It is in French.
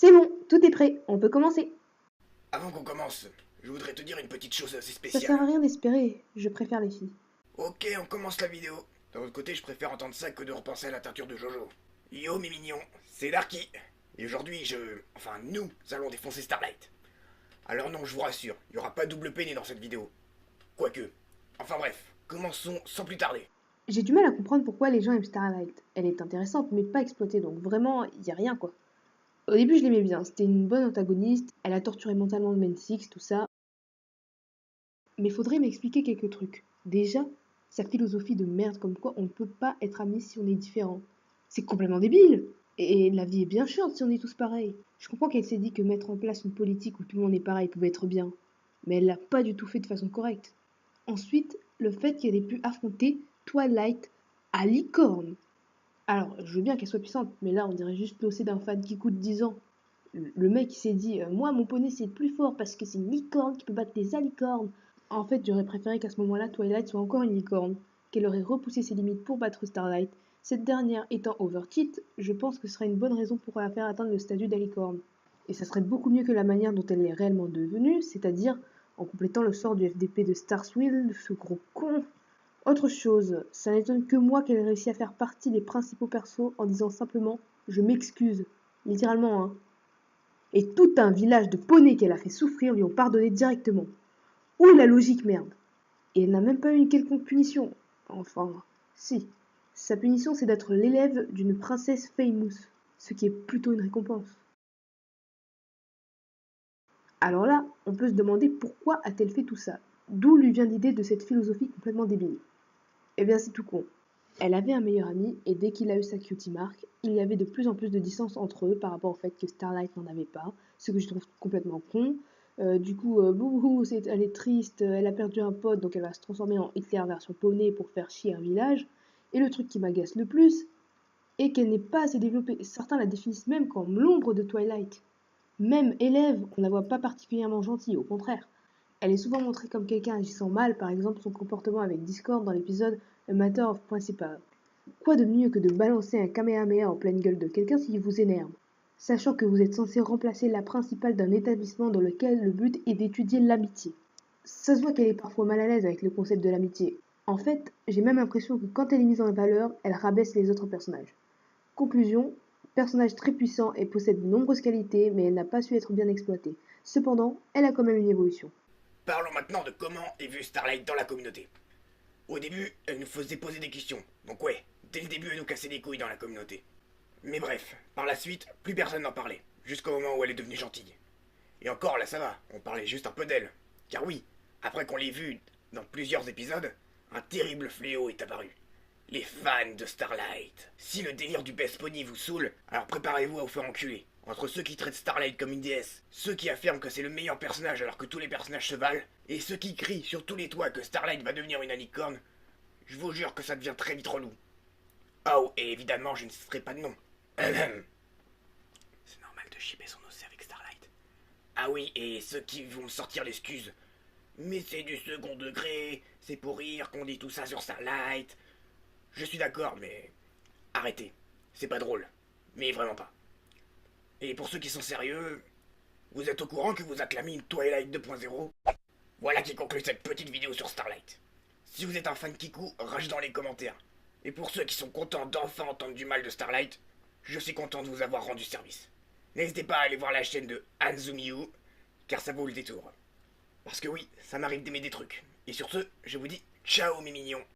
C'est bon, tout est prêt, on peut commencer. Avant qu'on commence, je voudrais te dire une petite chose assez Ça sert à spéciale. rien d'espérer, je préfère les filles. Ok, on commence la vidéo. D'un autre côté, je préfère entendre ça que de repenser à la teinture de Jojo. Yo mes mignons, c'est Darky. Et aujourd'hui, nous allons défoncer Starlight. Alors non, je vous rassure, il n'y aura pas double peine dans cette vidéo. Quoique. Enfin bref, commençons sans plus tarder. J'ai du mal à comprendre pourquoi les gens aiment Starlight. Elle est intéressante, mais pas exploitée, donc vraiment, y a rien quoi. Au début, je l'aimais bien, c'était une bonne antagoniste, elle a torturé mentalement le Man Six, tout ça. Mais faudrait m'expliquer quelques trucs. Déjà, sa philosophie de merde comme quoi on ne peut pas être amis si on est différent. C'est complètement débile. Et la vie est bien chiante si on est tous pareils. Je comprends qu'elle s'est dit que mettre en place une politique où tout le monde est pareil pouvait être bien. Mais elle l'a pas du tout fait de façon correcte. Ensuite, le fait qu'elle ait pu affronter Twilight à licorne. Alors, je veux bien qu'elle soit puissante, mais là on dirait juste l'OC d'un fan qui coûte 10 ans. Le mec il s'est dit moi mon poney c'est plus fort parce que c'est une licorne qui peut battre des alicornes. En fait, j'aurais préféré qu'à ce moment-là, Twilight soit encore une licorne, qu'elle aurait repoussé ses limites pour battre Starlight. Cette dernière étant overcheat, je pense que ce serait une bonne raison pour la faire atteindre le statut d'alicorne. Et ça serait beaucoup mieux que la manière dont elle est réellement devenue, c'est-à-dire en complétant le sort du FDP de Starswill, ce gros con. Autre chose, ça n'étonne que moi qu'elle ait réussi à faire partie des principaux persos en disant simplement je m'excuse. Littéralement, hein. Et tout un village de poneys qu'elle a fait souffrir lui ont pardonné directement. Où est la logique, merde? Et elle n'a même pas eu une quelconque punition. Enfin, si. Sa punition, c'est d'être l'élève d'une princesse famous, ce qui est plutôt une récompense. Alors là, on peut se demander pourquoi a-t-elle fait tout ça? D'où lui vient l'idée de cette philosophie complètement débile? Eh bien, c'est tout con. Elle avait un meilleur ami, et dès qu'il a eu sa cutie mark, il y avait de plus en plus de distance entre eux par rapport au fait que Starlight n'en avait pas, ce que je trouve complètement con. Bouhou, elle est triste, elle a perdu un pote, donc elle va se transformer en Hitler version poney pour faire chier un village. Et le truc qui m'agace le plus est qu'elle n'est pas assez développée. Certains la définissent même comme l'ombre de Twilight. Même élève, on la voit pas particulièrement gentille, au contraire. Elle est souvent montrée comme quelqu'un agissant mal, par exemple son comportement avec Discord dans l'épisode A Matter of Principle. Quoi de mieux que de balancer un Kamehameha en pleine gueule de quelqu'un s'il vous énerve, sachant que vous êtes censé remplacer la principale d'un établissement dans lequel le but est d'étudier l'amitié. Ça se voit qu'elle est parfois mal à l'aise avec le concept de l'amitié. En fait, j'ai même l'impression que quand elle est mise en valeur, elle rabaisse les autres personnages. Conclusion, personnage très puissant et possède de nombreuses qualités, mais elle n'a pas su être bien exploitée. Cependant, elle a quand même une évolution. Parlons maintenant de comment est vue Starlight dans la communauté. Au début, elle nous faisait poser des questions. Donc ouais, dès le début, elle nous cassait les couilles dans la communauté. Mais bref, par la suite, plus personne n'en parlait. Jusqu'au moment où elle est devenue gentille. Et encore, là ça va, on parlait juste un peu d'elle. Car oui, après qu'on l'ait vue dans plusieurs épisodes, un terrible fléau est apparu. Les fans de Starlight. Si le délire du best pony vous saoule, alors préparez-vous à vous faire enculer. Entre ceux qui traitent Starlight comme une déesse, ceux qui affirment que c'est le meilleur personnage alors que tous les personnages se valent, et ceux qui crient sur tous les toits que Starlight va devenir une alicorne, je vous jure que ça devient très vite relou. Oh, et évidemment, je ne citerai pas de nom. C'est normal de chipper son OC avec Starlight. Ah oui, et ceux qui vont me sortir l'excuse. Mais c'est du second degré, c'est pour rire qu'on dit tout ça sur Starlight. Je suis d'accord, mais arrêtez. C'est pas drôle. Mais vraiment pas. Et pour ceux qui sont sérieux, vous êtes au courant que vous acclamez une Twilight 2.0? Voilà qui conclut cette petite vidéo sur Starlight. Si vous êtes un fan Kiku, rage dans les commentaires. Et pour ceux qui sont contents d'enfin entendre du mal de Starlight, je suis content de vous avoir rendu service. N'hésitez pas à aller voir la chaîne de Hanzumiyu, car ça vaut le détour. Parce que oui, ça m'arrive d'aimer des trucs. Et sur ce, je vous dis ciao mes mignons.